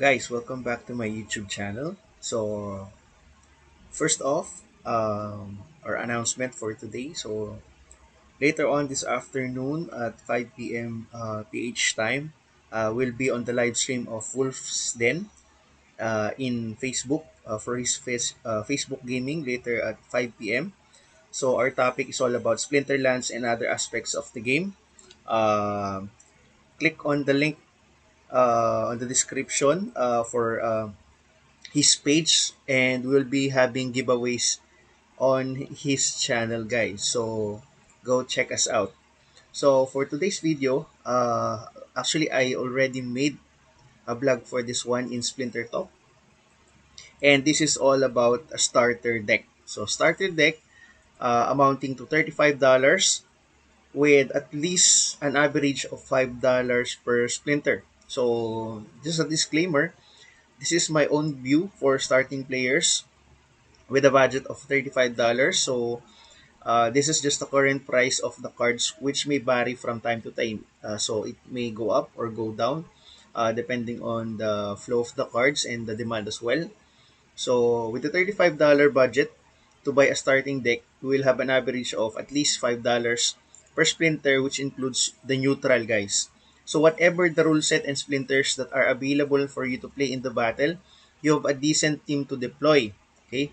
Guys, welcome back to my YouTube channel. So, first off, our announcement for today. So, later on this afternoon at 5 p.m. PH time, we'll be on the live stream of Wolf's Den in Facebook for his Facebook gaming later at 5 p.m. So, our topic is all about Splinterlands and other aspects of the game. Um Click on the link on the description for his page, and we'll be having giveaways on his channel, guys, so go check us out. So for today's video, actually I already made a blog for this one in Splinter Talk, and this is all about a starter deck. So starter deck amounting to $35 with at least an average of $5 per splinter. So just a disclaimer, this is my own view for starting players with a budget of $35. So this is just the current price of the cards, which may vary from time to time. So it may go up or go down depending on the flow of the cards and the demand as well. So with the $35 budget to buy a starting deck, we will have an average of at least $5 per splinter, which includes the neutral, guys. So whatever the rule set and splinters that are available for you to play in the battle, you have a decent team to deploy. Okay,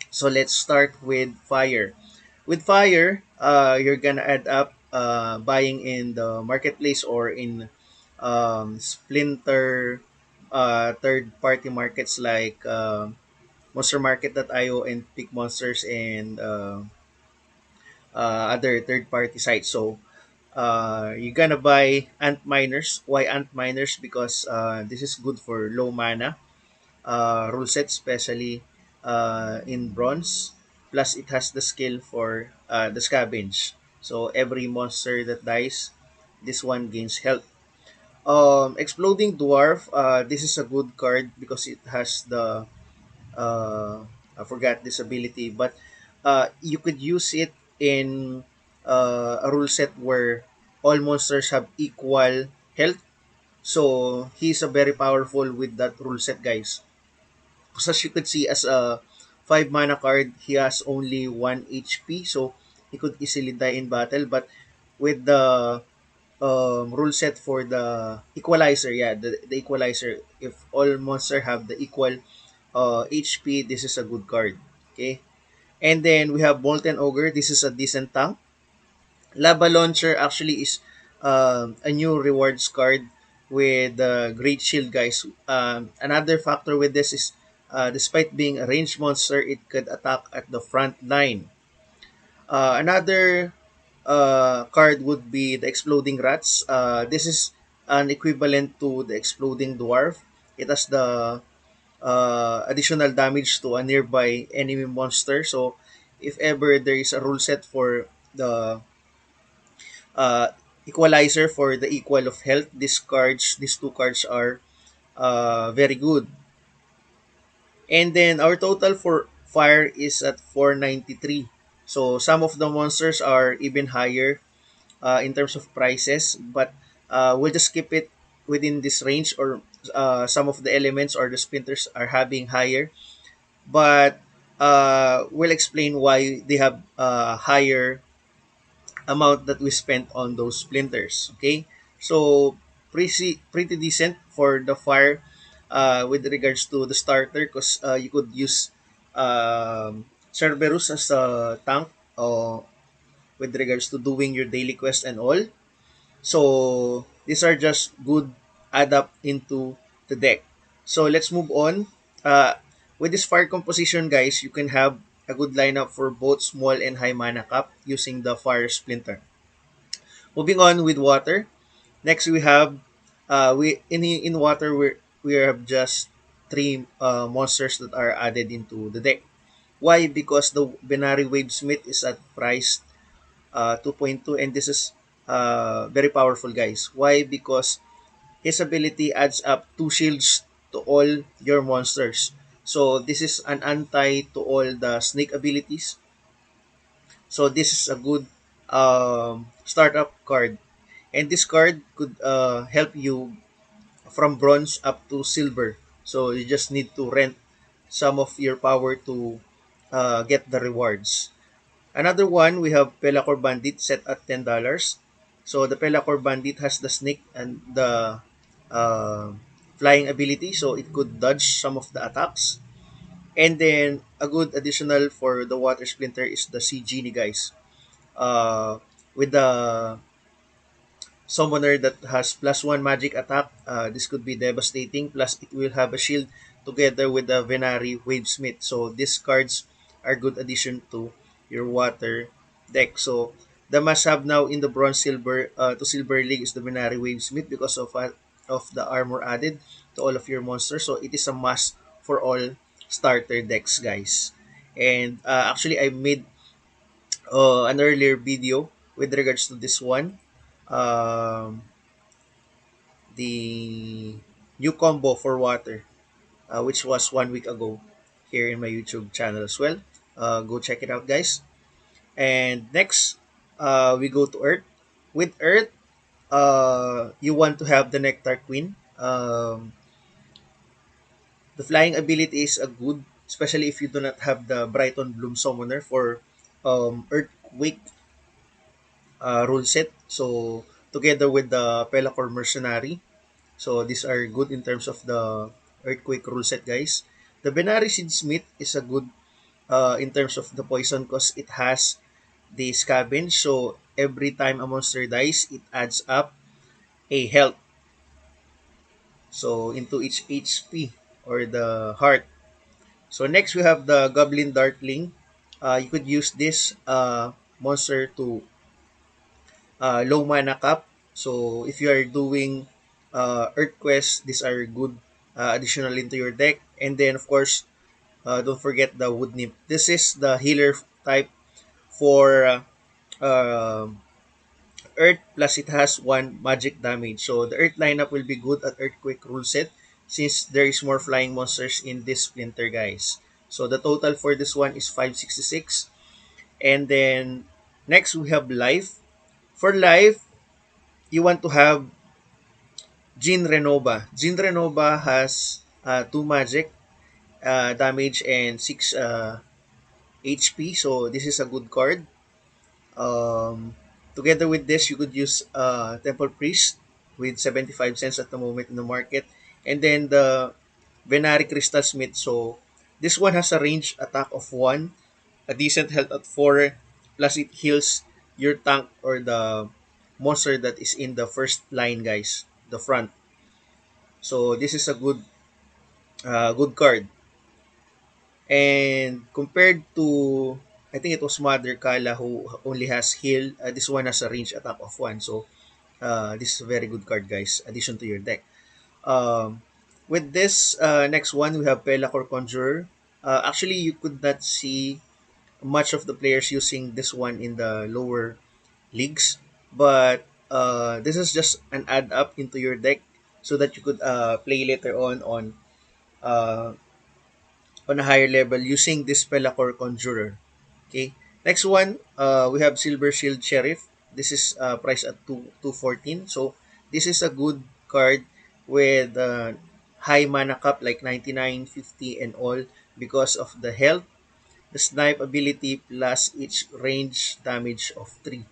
so let's start with fire. With fire, you're gonna add up buying in the marketplace or in splinter third-party markets like monstermarket.io and Pick Monsters and other third-party sites. So you're gonna buy ant miners. Why ant miners? Because this is good for low mana rule set, especially in bronze. Plus, it has the skill for the scavenge. So every monster that dies, this one gains health. Exploding Dwarf, this is a good card because it has the I forgot this ability, but you could use it in a rule set where all monsters have equal health. So he's a very powerful with that rule set, guys. Because as you could see, as a 5 mana card, he has only 1 HP, so he could easily die in battle. But with the rule set for the equalizer, yeah, the equalizer, if all monster have the equal HP, this is a good card. Okay. And then we have Molten Ogre. This is a decent tank. Lava Launcher actually is a new rewards card with Great Shield, guys. Another factor with this is despite being a ranged monster, it could attack at the front line. Another card would be the Exploding Rats. This is an equivalent to the Exploding Dwarf. It has the additional damage to a nearby enemy monster. So if ever there is a rule set for the uh, equalizer for the equal of health, these two cards are very good. And then our total for fire is at 493. So some of the monsters are even higher in terms of prices, but we'll just keep it within this range, or some of the elements or the splinters are having higher, but we'll explain why they have higher amount that we spent on those splinters. Okay, so pretty decent for the fire with regards to the starter, because you could use Cerberus as a tank with regards to doing your daily quest and all. So these are just good add up into the deck. So let's move on. With this fire composition, guys, you can have a good lineup for both small and high mana cap using the fire splinter. Moving on with water. Next we have we in water we have just three monsters that are added into the deck. Why? Because the Binary Wavesmith is at price 2.2, and this is very powerful, guys. Why? Because his ability adds up 2 shields to all your monsters. So this is an anti to all the snake abilities. So this is a good startup card. And this card could help you from bronze up to silver. So you just need to rent some of your power to get the rewards. Another one, we have Pelican Bandit set at $10. So the Pelican Bandit has the snake and the uh, flying ability, so it could dodge some of the attacks. And then a good additional for the Water Splinter is the Sea Genie, guys. With the summoner that has +1 magic attack, this could be devastating. Plus, it will have a shield together with the Venari Wavesmith. So, these cards are good addition to your water deck. So, the must-have now in the Bronze Silver to Silver League is the Venari Wavesmith because of the armor added to all of your monsters. So, it is a must for all starter decks, guys. And actually, I made an earlier video with regards to this one. Um, the new combo for water, which was 1 week ago here in my YouTube channel as well. Go check it out, guys. And next, we go to Earth. With Earth, you want to have the Nectar Queen. The flying ability is a good, especially if you do not have the Brighton Bloom Summoner for Earthquake rule set. So, together with the Pelacor Mercenary. So these are good in terms of the earthquake rule set, guys. The Benari Seedsmith is a good in terms of the poison because it has the scavenge. So every time a monster dies, it adds up a health. So into each HP or the heart. So next we have the Goblin Dartling. You could use this monster to low mana cap. So if you are doing Earth Quest, these are good additional into your deck. And then of course, don't forget the Wood Nymph. This is the healer type for Earth, plus it has one magic damage. So the Earth lineup will be good at Earthquake rule set since there is more flying monsters in this Splinter, guys. So the total for this one is 566. And then next we have Life. For Life, you want to have Jin Renova. Jin Renova has 2 magic damage and 6 HP. So this is a good card. Um, Together with this, you could use Temple Priest with 75 cents at the moment in the market. And then the Venari Crystal Smith. So this one has a range attack of 1, a decent health at 4, plus it heals your tank or the monster that is in the first line, guys, the front. So this is a good card. And compared to, I think it was Mother Kala who only has heal. This one has a range attack of 1. So this is a very good card, guys. Addition to your deck. Um, with this next one, we have Pelacor Conjurer. Actually, you could not see much of the players using this one in the lower leagues, but this is just an add up into your deck so that you could play later uh, on a higher level using this Pelacor Conjurer. Okay. Next one, we have Silver Shield Sheriff. This is priced at 214. So this is a good card with high mana cap like 99, 50, and all because of the health, the snipe ability, plus each range damage of 3.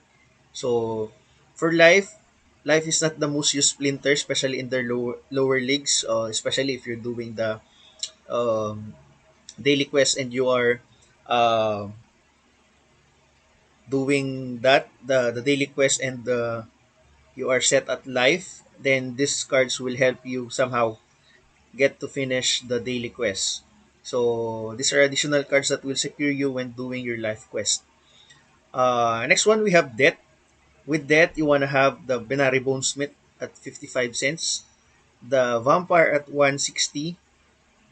So for life is not the most used splinter, especially in their lower leagues, especially if you're doing the um, daily quest and you are uh, doing the daily quest and you are set at life, then these cards will help you somehow get to finish the daily quest. So these are additional cards that will secure you when doing your life quest. Next one, we have death. With death, you want to have the Benari Bonesmith at 55 cents, the Vampire at 160,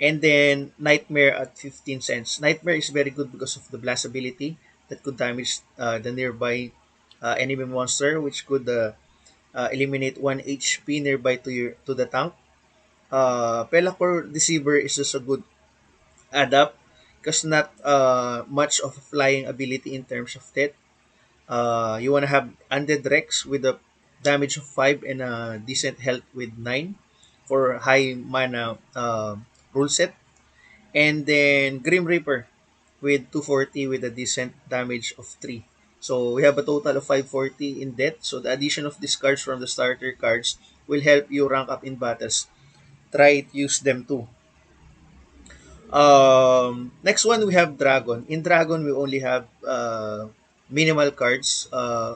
and then Nightmare at 15 cents. Nightmare is very good because of the blast ability that could damage the nearby enemy monster, which could eliminate 1 HP nearby to the tank. Pelacor Deceiver is just a good adapt because not much of a flying ability in terms of death. You want to have Undead Rex with a damage of 5 and a decent health with 9 for high mana rule set. And then Grim Reaper with 240 with a decent damage of 3. So we have a total of 540 in death. So the addition of these cards from the starter cards will help you rank up in battles. Try to use them too. Next one we have Dragon. In Dragon we only have minimal cards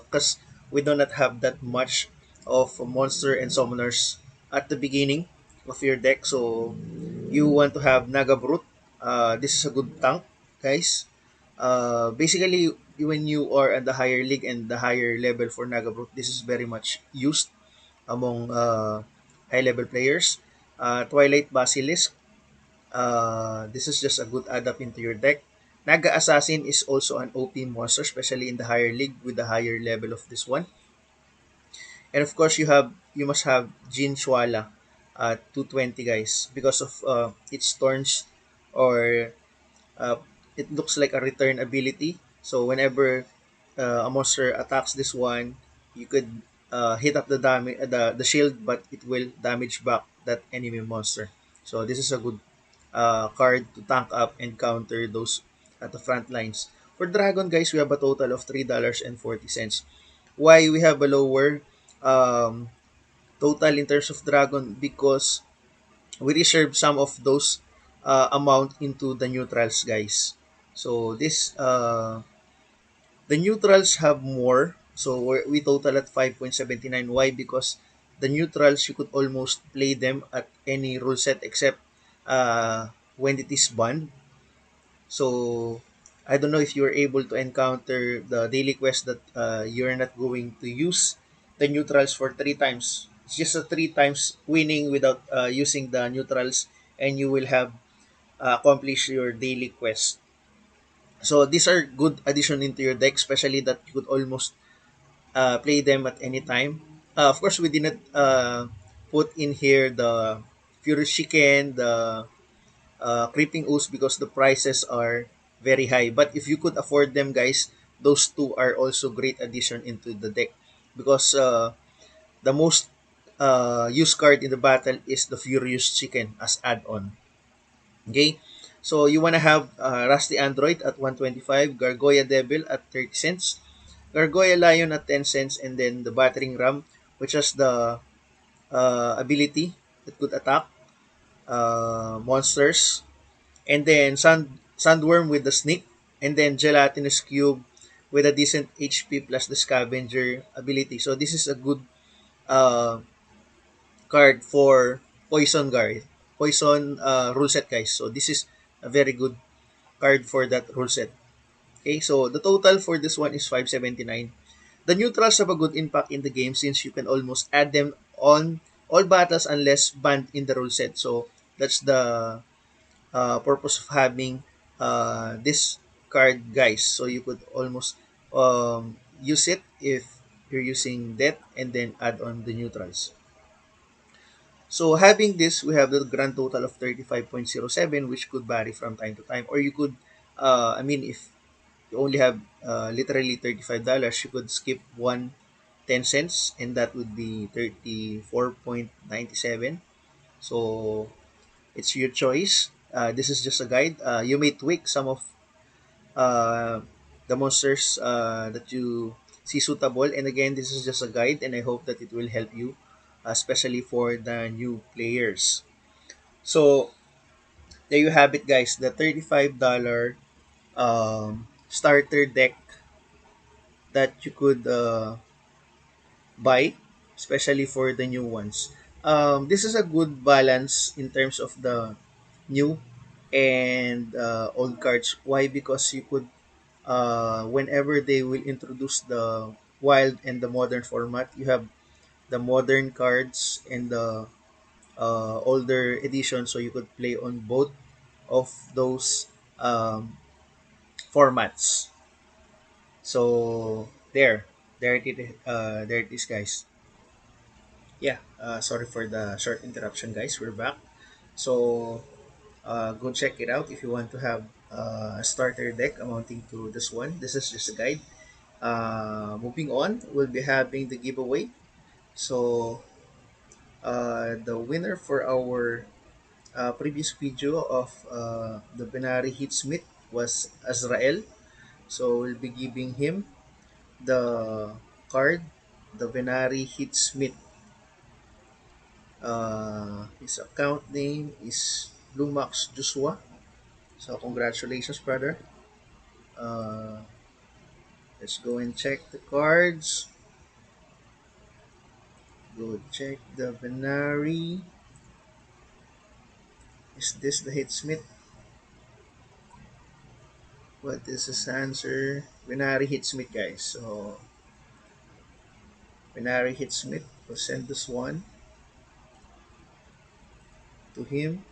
because we do not have that much of monster and summoners at the beginning of your deck. So you want to have Naga Brute. This is a good tank, guys. Basically, when you are at the higher league and the higher level for Naga Brute, this is very much used among high level players. Twilight Basilisk. This is just a good add up into your deck. Naga Assassin is also an OP monster, especially in the higher league with the higher level of this one. And of course, you must have Jin Shwala, 220 guys, because of its turns or uh, it looks like a return ability. So whenever a monster attacks this one, you could hit up the damage, the shield, but it will damage back that enemy monster. So this is a good card to tank up and counter those at the front lines. For Dragon, guys, we have a total of $3.40. Why we have a lower um, total in terms of Dragon? Because we reserve some of those amount into the neutrals, guys. So the neutrals have more. So we total at 5.79. Why? Because the neutrals, you could almost play them at any rule set except when it is banned. So I don't know if you're able to encounter the daily quest that you're not going to use the neutrals for 3 times. It's just a 3 times winning without using the neutrals, and you will have accomplished your daily quest. So these are good addition into your deck, especially that you could almost play them at any time. Of course, we did not put in here the Furious Chicken, the Creeping Ooze because the prices are very high. But if you could afford them, guys, those two are also great addition into the deck because the most used card in the battle is the Furious Chicken as add-on. Okay, so you wanna have Rusty Android at 125, Gargoyle Devil at 30 cents, Gargoyle Lion at 10 cents, and then the Battering Ram, which has the ability that could attack monsters, and then Sandworm with the Sneak, and then Gelatinous Cube with a decent HP plus the Scavenger ability. So this is a good uh, card for Poison guard, Poison rule set, guys. So this is a very good card for that rule set. Okay, so the total for this one is 579. The neutrals have a good impact in the game since you can almost add them on all battles unless banned in the rule set. So that's the purpose of having this card, guys. So you could almost use it if you're using that and then add on the neutrals. So having this, we have the grand total of 35.07, which could vary from time to time. Or you could, if you only have literally $35, you could skip 1 10 cents, and that would be 34.97. So it's your choice. This is just a guide. You may tweak some of uh, the monsters that you see suitable. And again, this is just a guide, and I hope that it will help you, especially for the new players. So there you have it, guys. The $35 starter deck that you could buy, especially for the new ones. This is a good balance in terms of the new and old cards. Why? Because you could, whenever they will introduce the wild and the modern format, you have the modern cards and the older edition, so you could play on both of those formats. So there it is, guys. Yeah, sorry for the short interruption, guys. We're back. So go check it out if you want to have a starter deck amounting to this one. This is just a guide. Moving on, we'll be having the giveaway. So The winner for our previous video of the binary hitsmith was Azrael. So we'll be giving him the card, the binary hitsmith. His account name is Lumax Joshua. So congratulations, brother. Uh, let's go and check the cards. Go check the binary. Is this the hitsmith? What is his answer? Binary hitsmith, guys. So binary hitsmith. We'll send this one to him.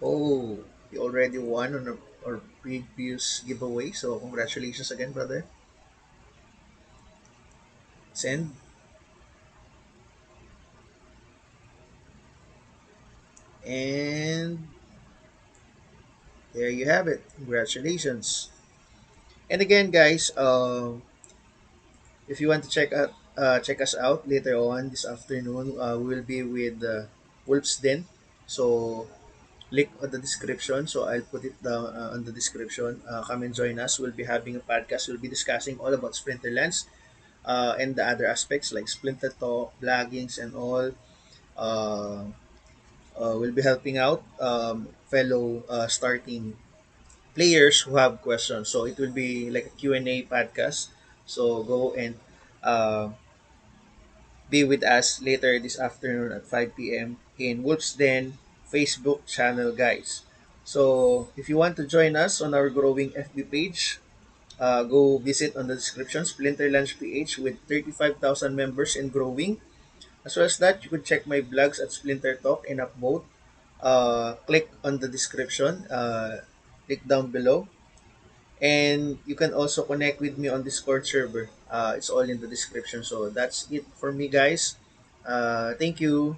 Oh, he already won on our previous giveaway. So congratulations again, brother. Send. And there you have it. Congratulations. And again, guys, if you want to check us out later on this afternoon, we will be with Wolf's Den. So link on the description. So I'll put it down on the description. Come and join us. We'll be having a podcast. We'll be discussing all about Splinterlands and the other aspects like Splinter Talk, bloggings, and all. Uh, we'll be helping out fellow starting players who have questions. So it will be like a Q&A podcast. So go and uh, be with us later this afternoon at 5 p.m. in Wolf's Den Facebook channel, guys. So if you want to join us on our growing FB page, go visit on the description SplinterlandsPH with 35,000 members and growing. As well as that, you could check my blogs at Splinter Talk and Upvote. Click on the description, click down below. And you can also connect with me on Discord server. It's all in the description. So that's it for me, guys. Thank you.